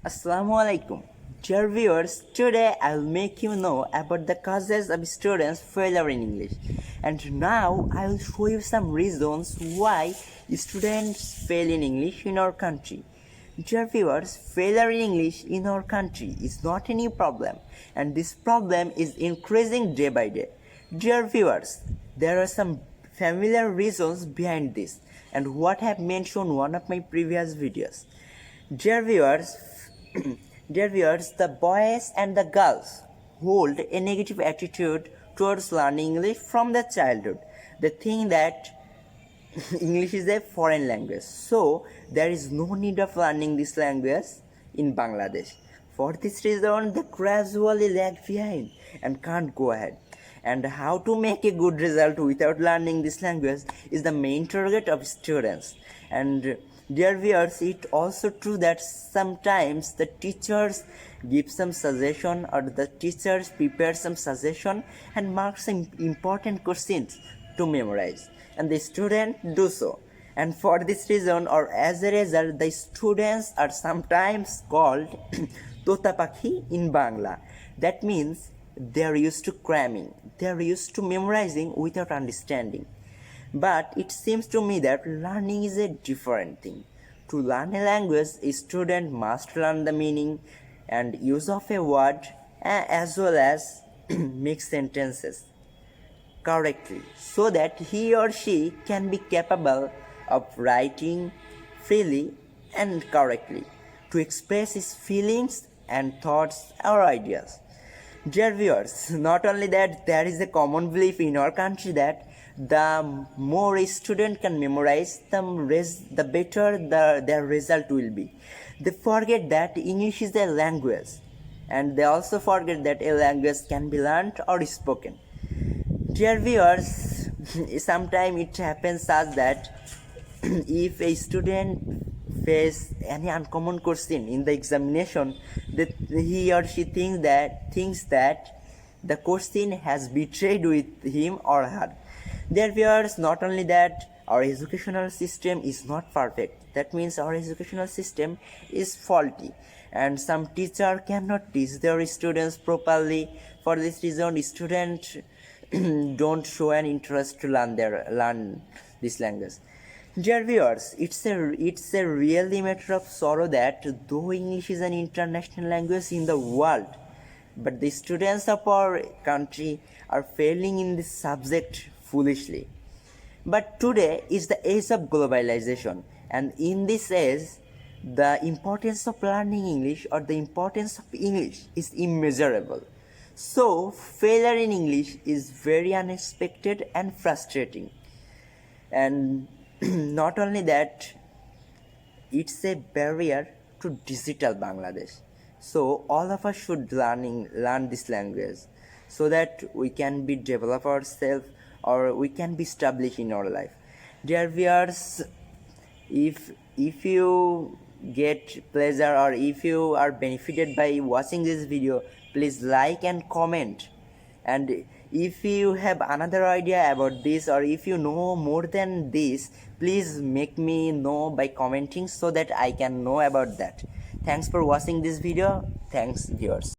Assalamu alaikum. Dear viewers, today I'll make you know about the causes of students failure in English. And now I'll show you some reasons why students fail in English in our country. Dear viewers, failure in English in our country is not a new problem, and this problem is increasing day by day. Dear viewers, there are some familiar reasons behind this and what I have mentioned in one of my previous videos. Dear viewers, Dear viewers, the boys and the girls hold a negative attitude towards learning English from their childhood. They think that English is a foreign language, so there is no need of learning this language in Bangladesh. For this reason, they gradually lag behind and can't go ahead. And how to make a good result without learning this language is the main target of students. And dear viewers, it's also true that sometimes the teachers give some suggestion or the teachers prepare some suggestion and mark some important questions to memorize, and the student do so. And for this reason or as a result, the students are sometimes called Tota Pakhi in Bangla. That means they are used to cramming, they are used to memorizing without understanding. But it seems to me that learning is a different thing. To learn a language, a student must learn the meaning and use of a word as well as make sentences correctly so that he or she can be capable of writing freely and correctly to express his feelings and thoughts or ideas. Dear viewers, not only that, there is a common belief in our country that the more a student can memorize, the better their result will be. They forget that English is a language, and they also forget that a language can be learned or spoken. Dear viewers, sometimes it happens such that if a student face any uncommon question in the examination, that he or she thinks that the question has betrayed with him or her. Dear viewers, not only that, our educational system is not perfect. That means our educational system is faulty, and some teacher cannot teach their students properly. For this reason, students don't show an interest to learn this language. Dear viewers, it's a really matter of sorrow that though English is an international language in the world, but the students of our country are failing in this subject foolishly. But today is the age of globalization, and in this age, the importance of learning English or the importance of English is immeasurable. So, failure in English is very unexpected and frustrating. And not only that, it's a barrier to digital Bangladesh. So all of us should learn this language so that we can be develop ourselves or we can be established in our life. Dear viewers, if you get pleasure or if you are benefited by watching this video, please like and comment. And if you have another idea about this or if you know more than this, please make me know by commenting so that I can know about that. Thanks for watching this video. Thanks viewers.